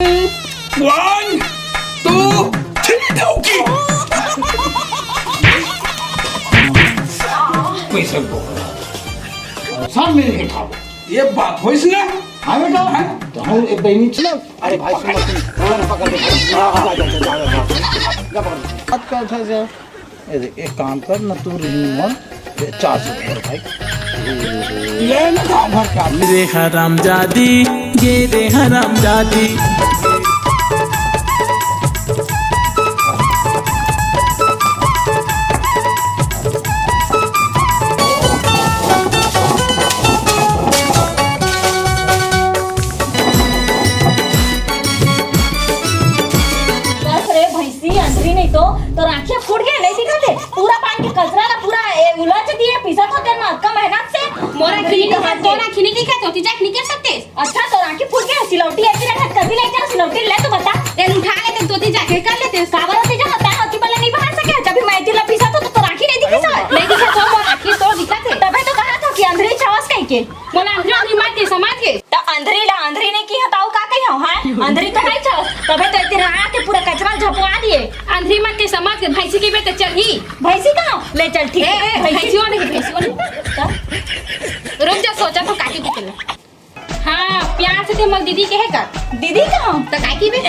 1, 2, 3 ठोकी पैसे सब मिल के खाओ ये बात हो इसने हाँ बेटा तो हम एक बहनी चलो अरे भाई सुनो पकड़ एक काम कर ना तू रिमोट 400 भाई ये ना गाँव भर का रे हरामजादी ये रे हरामजादी तो राखियां फूट गए नहीं दिखाते पूरा पान के कचरा ना पूरा उलझ दिए पिसा तो तेरा कम मेहनत से मोरा खिनी का तोरा खिनी की का तो जाक नहीं कर सकते। अच्छा तो राखी फूट गया सिलौटी ऐसी रखा कभी ले जा सिलौटी ले तो बता तेल उठा लेते तो जाके कर लेते काबर होती जो होता है होती वाला नहीं बाहर सके जब मैं दिला पिसा तो राखी नहीं दिखी सर नहीं दिखा तो मोरा राखी तो दिखाते तबे तो कहा था कि अंधेरी छावस कह के मोला अंधेरी मार के समाज के तो अंधेरी ला अंधेरी नहीं की हताऊ का कही हो हां अंधेरी तो नहीं छावस तबे तो इतने आ के पूरा कचरा झपवा दिए अंधेरी मार के समाज के भैंसी के बेटे चल ही भैंसी कहां ले चल ठीक है भैंसी वाले रुक जा सोचा तो काकी के चले हां प्यार से ते मोर दीदी के है का दीदी कहां तो काकी बे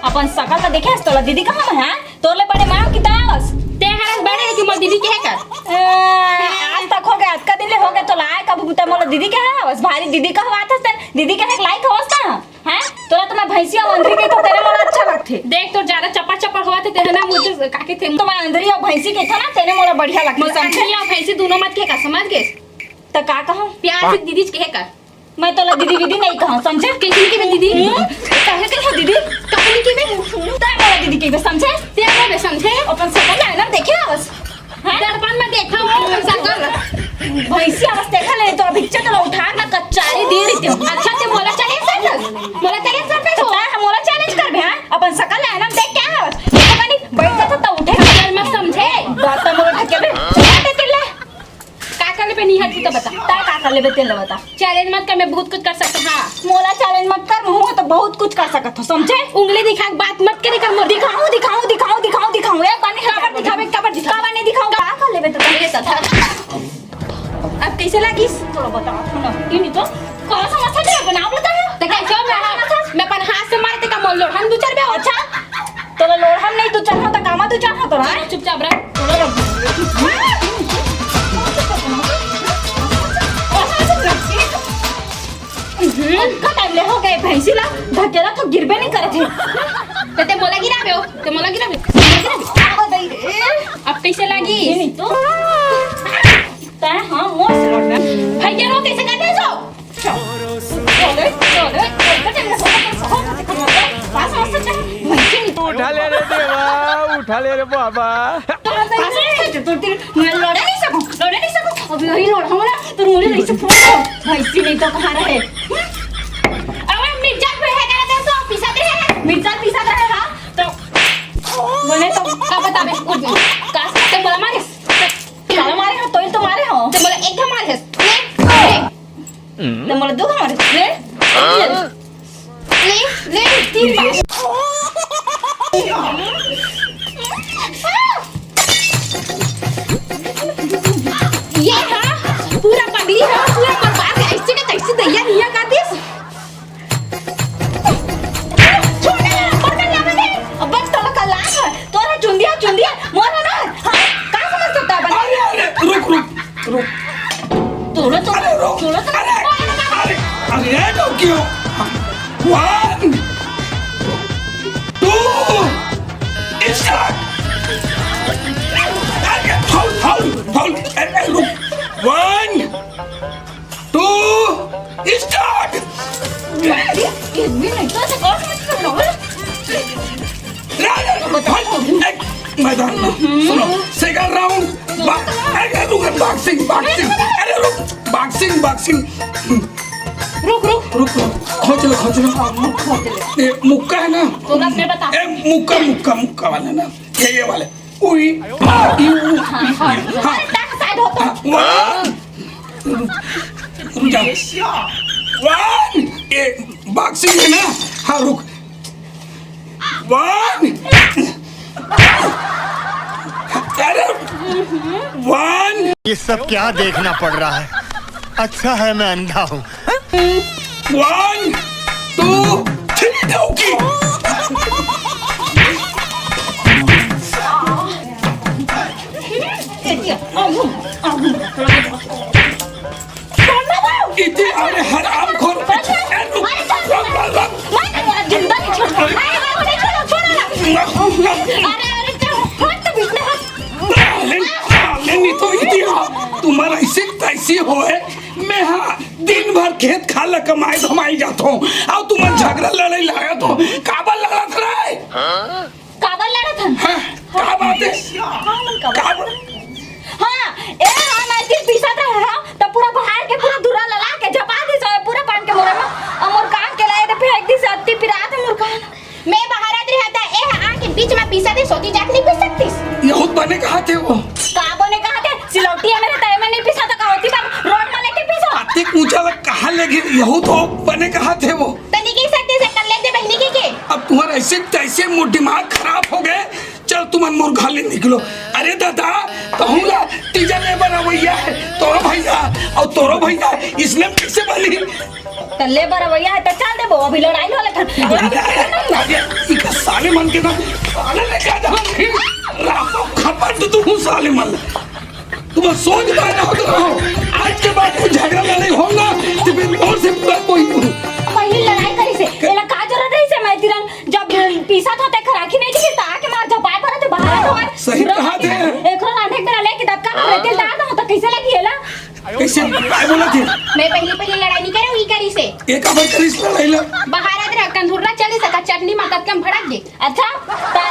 अपन सकल तो देखे तोला दीदी कहां है तोले बड़े मां की दास ते हरस बड़े कि मोर दीदी के है का आज तक हो गया आज का दिन ले हो गया तो लाए कब बुता मोला दीदी के है बस भारी दीदी का बात है दीदी के लाइक होता है तोला तो मैं भैंसी और अंधरी के तो तेरे मोला अच्छा लगथे देख तो ज्यादा चपा चपा हुआ थे तेरे ना मुझे काकी थे तो मैं अंधरी और भैंसी के था ना तेरे मोला बढ़िया लगथे समझ या भैंसी दोनों मत के का समझ गए तो का कहूं प्यार से दीदी के है का मैं तोला दीदी दीदी नहीं कहूं समझे किसी की भी दीदी कहे के हो दीदी कहानी की भी ता मोला दीदी के समझे तेरे में समझे अपन सकल है ना देखे बस दर्पण में देखा हूं सकल भैंसी अवस्था देखा ले तो अभी चलो उठा ना कच्चारी दे रही थी अच्छा ते मोला चाहिए सर मोला चाहिए सर पे तो हम मोला चैलेंज कर बे हां अपन सकल है ना देख क्या है देखो कनी बैठ जा तो उठे चल मत समझे बात मोला ढके ले चला तेला का करले पे नहीं हटती तो बता ता का कर ले तेला बता चैलेंज मत कर मैं बहुत कुछ कर सकता हां मोला चैलेंज मत कर मुंह तो बहुत कुछ कर सकत हो समझे उंगली दिखा बात मत करे कर मोर दिखाऊं दिखाऊं दिखाऊं दिखाऊं दिखाऊं ये कनी खबर दिखावे कबर नहीं दिखाऊंगा का कर ले तो ये था अब कैसे लगी चलो बताओ सुनो ये तो कौन सा मसाला है बनाओ बता तो क्या क्यों मैं अपन हाथ से मारते का मोल लोढ़न दो चार बे अच्छा तो लोढ़न नहीं तू चढ़ा तो कामा तू चढ़ा तो रहा चुपचाप रह का टाइम ले हो गए भैंसी ला धकेला तो गिरबे नहीं करे थे ते मोला गिराबे हो ते मोला गिराबे अब कैसे लगी ये नहीं तो ता हां मोर से लड़ना भैया रो कैसे करते हो चले चले का टाइम ले हो पास मस्त भैंसी नहीं तो उठा ले रे देवा उठा ले रे बाबा मैं लड़े नहीं सकूं अभी वही लड़ा ना तो मुझे नहीं से भैंसी नहीं तो कहां रहे अबे मिर्चा पे है करे तो पिसा दे है मिर्चा पीसा रहेगा तो बोले तो का बता बे उठ का से बोला मारे काला मारे हो तो मारे हो ते बोला एक मारे है तो बोले दो मारे ले तीन बार ये हां पूरा पगली है पूरा बर्बाद है ऐसे का कैसे दैया निया कर दिस छोड़ पकड़ ले मैंने अब तो का लाग तोरा चुंदिया मोर ना का समझ सकता बना अरे रुक तोरा तो अरे क्यों 1, 2 स्टार्ट hold रुक 1, 2 स्टार्ट ये नहीं तो से कौन समझ मैदान सुनो सेकंड राउंड अरे रुक बॉक्सिंग रुक खोज लो ये मुक्का है ना तो अपने बता ए मुक्का वाला ना ये वाले उई हाँ साइड हो तो 1 ये बॉक्सिंग है ना हाँ रुक वन अरे वन ये सब क्या देखना पड़ रहा है? अच्छा है मैं अंधा हूँ। 1 2 3 ठोकी। इतने अरे हराम खोर। तुम्हारा ऐसे तैसे हो है मैं हाँ दिन भर खेत खाला कमाई धमाई जाता हूँ और तुम्हारा झगड़ा लड़ाई लगा तो काबल लड़ा था काबल लड़ा था क्या बात है काबल हाँ ए हाँ मैं दिन पीसा था हाँ तब पूरा बाहर के पूरा दूरा लला के झपा दी सो पूरा पान के मोरे में और कान के लाए तो फेंक दी सत्ती पिरात है मोर कान मैं बाहर आते रहता ए हाँ के बीच में पीसा दे सोती जात नहीं पी सकती। ये खुद बने कहा थे वो काबो ने कहा थे सिलौटी है मेरे तय में नहीं पीसा तो कहोती पर रोड में लेके पीसो आते ऊंचा लग कहाँ लगे यहू तो बने कहा थे वो तनी की सकती से कर ले दे बहनी के अब तुम्हारा ऐसे तैसे मुँह दिमाग खराब हो गए चल तुम मुर्गा ले निकलो। अरे दादा कहूँगा तीजा ले बना भैया है तोरो भैया और तोरो भैया इसलिए कैसे बनी तल्ले बरवैया है तो चल दे वो अभी लड़ाई हो लेकिन इका साले मन के ना साले लेके जाऊँ रातो खबर तो तू साले मन तुम सोच पाना हो तो रहो आज के बाद कोई झगड़ा लड़ाई होगा तो फिर और से पूरा कोई पहली लड़ाई करी से एला का जरूरत है से मैं तिरन जब पीसा था ते खराखी नहीं थी ता के मार झपाए पर तो बाहर तो सही कहा थे एकरो नाटक मेरा लेके दबका कर दिल दाद हो तो कैसे लगी एला कैसे काय बोला थे मैं पहली लड़ाई नहीं करे हुई करी से एक अबर करिस लड़ाई ला बाहर आते रह कंधुरना चले सका चटनी माकत कम भड़क दे अच्छा ता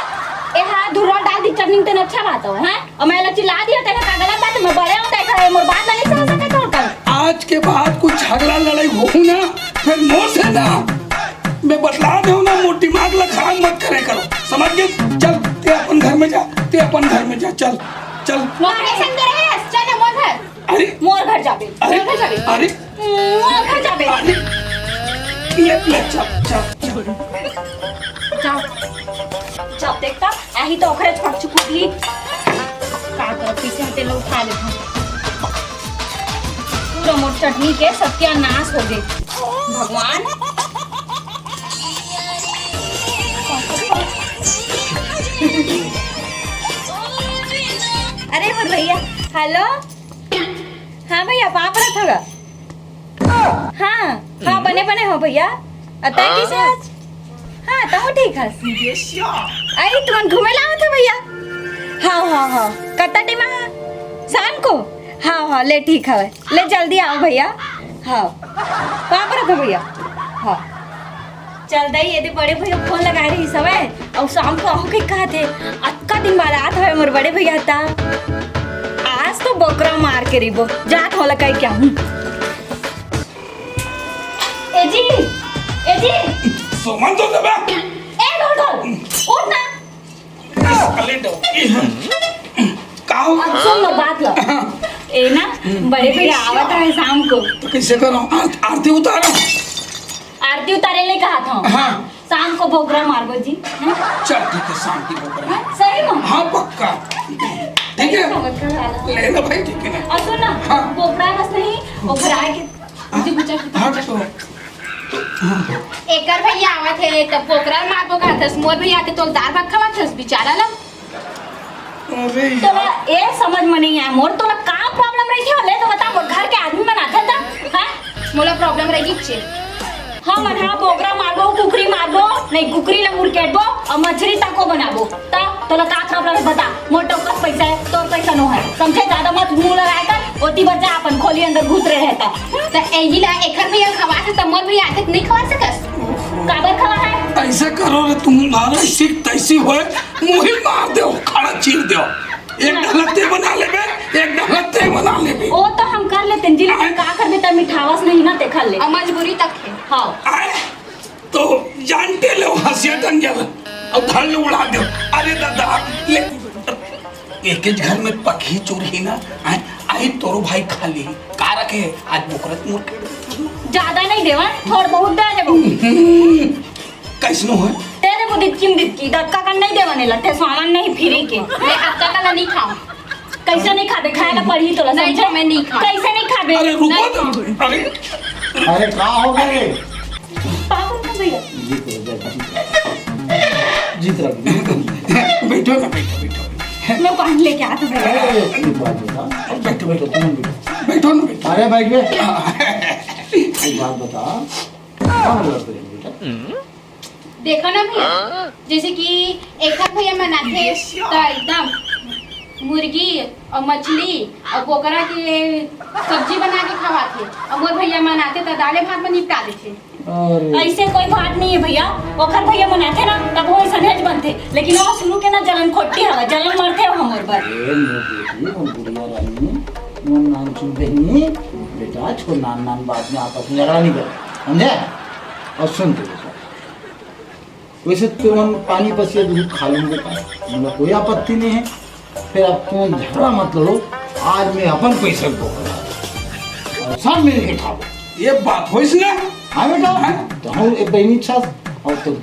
ए हां धुरा डाल दी चटनी तो अच्छा बात है हैं और मैं चिल्ला दिया ते का गलत बात मैं बड़े होता है मोर बात नहीं समझ सकते तो कर आज के बाद कुछ झगड़ा लड़ाई हो ना फिर मोर से ना मैं बतला दूं ना मोर दिमाग ला खराब मत करे करो समझ गए चल ते अपन घर में जा ते अपन घर में जा चल चल मोर कैसन करे है चल मोर घर अरे मोर घर जाबे अरे मोर घर जाबे अरे मोर घर जाबे अरे ले चल जाओ जाओ देखता आही तो ओखरे छोट छुपली का कर पीछे हटे लोग उठा लेते पूरा मोट चटनी के सत्यानाश हो गए भगवान अरे वो भैया हेलो हाँ भैया पाप रहा था हाँ हाँ बने बने हो भैया अतः कैसे आज हाँ तो ठीक है अरे तुम घूमे लाओ थे भैया हाँ हाँ हाँ कत्ता टिमा शाम को हाँ हाँ ले ठीक है ले जल्दी आओ भैया हाँ कहाँ पर था भैया हाँ चल दई यदि बड़े भैया फोन लगा रही सब है और शाम को आओ के कहा थे अक्का दिन बाद आत है मोर बड़े भैया था आज तो बकरा मार के रिबो जात होला कहीं क्या हूँ ए जी सोमन तो दबा ए ढोल उठ ना अले दो काओ अब सुन लो बात लो ए ना बड़े भैया आवत है शाम को तो कैसे करो आरती उतारो आरती उतारे ले कहा था हाँ शाम को बोकरा मारबो जी हैं? चल ठीक है शाम की बोकरा हैं? सही में हाँ पक्का ठीक है समझ कर आला ले लो भाई ठीक है और सुन ना हाँ। बोकरा बस नहीं बोकरा के मुझे पूछा हाँ तो एकर भैया आवत है तब पोकरा मारबो का थस मोर भैया के तो दाल भात खावा थस बेचारा ला अरे तोला ए समझ में नहीं आया मोर तोला का प्रॉब्लम रही थी ले तो बता मोर घर के आदमी बनाता था हैं मोला प्रॉब्लम रही छे हाँ मन हाँ बोकरा मारबो कुकरी मारबो नहीं कुकरी ला मुर्केटबो और मछली तको बनाबो ता तोला का प्रॉब्लम है बता मोर टोकस पैसा है तोर पैसा नो है समझे ज्यादा मत मुंह लगा कर ओती बच्चा अपन खोली अंदर घुस रहे रहता त एही ला एकर भैया खवा थे त मोर भैया तक नहीं खवा सकस काबर खवा है ऐसे करो रे तुम्हारा ऐसी तैसी होए मुही मार दो खड़ा चीर दो एक ढलते बना लेबे एक ढलते बना लेबे ओ तो हम कर लेते जिल का कर देता मिठावस नहीं ना ते खा ले और मजबूरी तक है हाँ आए तो जानते लो हंसिया टंगल और धड़ ले उड़ा दो अरे दादा ले एक घर में पकी चोरी ना आई तोरो भाई खा ली का रखे आज बोकरत मुर्ख ज्यादा नहीं देवा थोड़ बहुत दे देबो कैसनो है दे देबो दिक्की दिक्की दत्का का नहीं देवने लटे सामान नहीं फ्री के मैं अक्का का नहीं खाऊं। कैसे नहीं खाबे खाए ला पड़ी तोला नहीं समझे मैं नहीं खाऊं। कैसे नहीं खाबे अरे रुको तो अरे अरे क्या हो गए? पागल का भैया जीत रहा बैठो ना बैठो मैं पानी लेके आता भैया बैठो बैठो तुम बैठो। बैठो ना बैठो अरे बैठ गए। एक बात बता, क्या हो रहा है बेटा? देखो ना भैया, जैसे कि एक हाथ भैया मनाते तो एकदम मुर्गी और मछली और बोकरा के सब्जी बना के खवाते, और मोर भैया मनाते तो दाले भात में निपटा देते। अरे ऐसे कोई बात नहीं है भैया ओखर भैया मनाते ना तब वो सनेज बनते लेकिन वो शुरू के ना जलन खोटी हवा जलन मरते हो हमर पर मोर बुढ़िया रानी मोर नाम सुन बहनी बेटा छोड़ नान बात में आपस में झगड़ा नहीं कर समझे। और सुन तो बेटा, वैसे तो हम पानी पसिया दूध खा लेंगे मतलब कोई आपत्ति नहीं है। फिर अब तुम झगड़ा मत लड़ो, आज मैं अपन पैसे को और सब मिल के खाओ। ये बात हो इसने हाँ बेटा तो हम एक बहनी साथ और तुम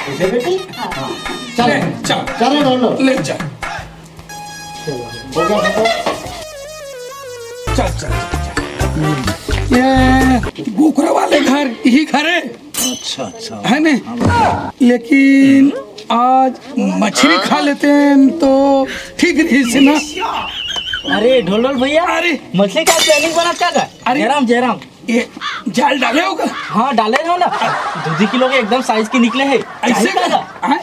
ऐसे बेटी हाँ चल चल। चल लो ले चल हो गया चल चल ये बोकरा वाले घर यही घर है अच्छा अच्छा है ना लेकिन आज मछली खा लेते हैं तो ठीक रही से ना। अरे ढोल भैया अरे मछली का प्लानिंग बना क्या का? अरे जयराम ये जाल डाले होगा हाँ डाले हो ना 2 किलो के एकदम साइज के निकले हैं। ऐसे चाहिए का का? हैं?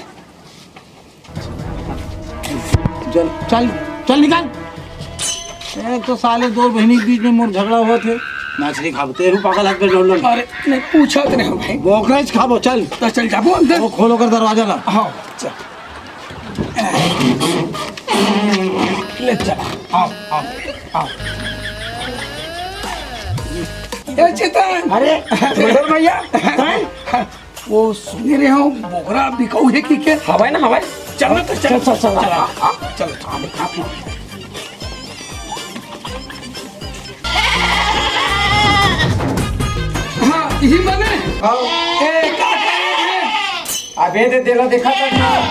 चल चल चल निकाल। एक तो साले दो बहनी के बीच में मोर झगड़ा हुआ थे मछली खाते रू पागल हाथ पे ढोल अरे नहीं पूछा तो नहीं भाई बोकरेज खाबो चल तो चल जाबो अंदर वो खोलो कर दरवाजा ला। हाँ चल ले चल आओ आओ आओ ये चेतन अरे ढोल भैया वो सुने रहे हो बोकरा बिकाऊ है कि क्या हवाई ना हवाई चल तो चल चल, चल, चल चल हाँ यही बने ए का करे अबे दे देला देखा था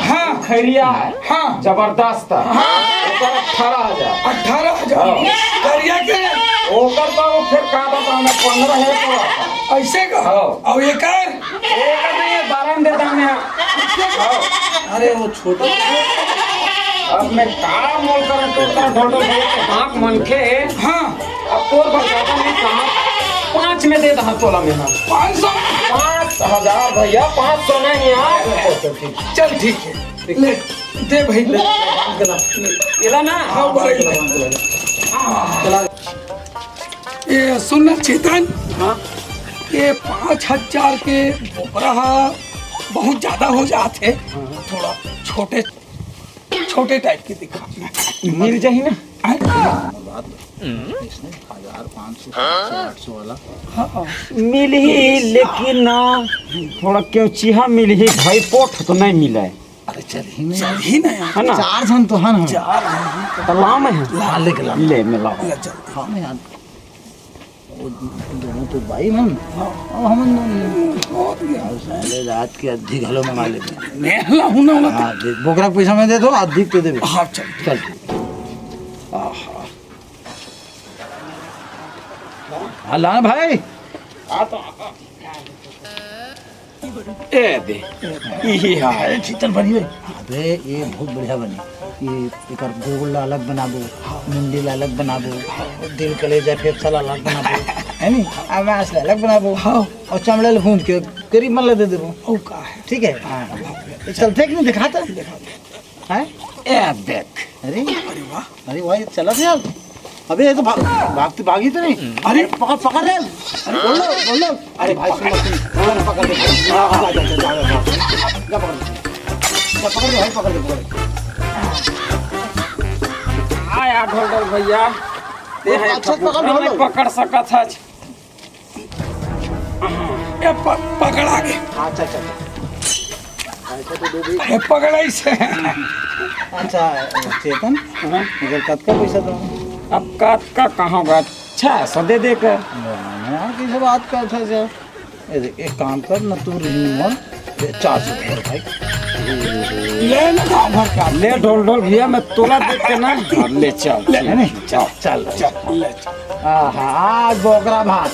हाँ खैरिया है हाँ जबरदस्त हाँ ऊपर 18,000 18,000 करिया के ओकर तो वो फिर का बताऊं मैं 15 है तो ऐसे का हाँ। और ये कर एक नहीं 12 में दे दाम है। अरे वो छोटा अब मैं का मोल कर तो का ढोडो भाग मन के हाँ अब तोर पर ज्यादा नहीं कहा 5 में दे दा तोला में 500 5,000 भैया 500 नहीं यार चल ठीक है ले दे भाई ले इला ना हाँ बड़े ये सुनना चेतन हाँ ये 5,000 के बोकरा बहुत ज्यादा हो जाते थोड़ा छोटे छोटे टाइप के दिखा मिल जाही ना 1,500 800 वाला मिल ही लेकिन ना थोड़ा क्यों चीहा मिल ही भाई पोठ तो नहीं मिला है अरे चल ही में चल ही ना यार है ना 4 जन तो है ना तलाम है ले मिला ले चल हाँ मैं याद वो दोनों तो भाई मन और हम साले रात के आधी घलो मंगा लेते हैं। मैं हला हूं ना हाँ दे बोकरा के पैसा में दे दो आधी पे दे हाँ चल चल हाँ भाई ए दे यही है शीतल बनी हुई अबे ये बहुत बढ़िया बनी ये एक गोल अलग बना दो मुंडी अलग बना दो दिल कलेजा फेफड़ा अलग बना दो है नी आवाज अलग बना दो हाँ और चमड़े भून के करीब मन दे दो ओ का है ठीक है हाँ चल देख नहीं दिखाता है ए देख अरे अरे वाह अरे भाई चला था यार अबे ये तो भागती भागी तो नहीं अरे पकड़ पकड़ रे अरे बोल लो अरे भाई सुन सुन पकड़ दे जा पकड़ दे भाई पकड़ दे आया ढोल भैया ते है अच्छा पकड़ नहीं ढोल पकड़ सकत है ये पकड़ा के अच्छा अच्छा ये पकड़ाई से अच्छा चेतन इधर कब का पैसा दो अब का कहाँ होगा 600 दे कर यार किसी बात का अच्छा से एक काम कर ना तू रिमोन 400 रुपये भाई ले ना गाँव भर का ले ढोल ढोल भैया मैं तोला देख के ना ले चल है नहीं चल चल चल ले चल। हाँ हाँ बोकरा भात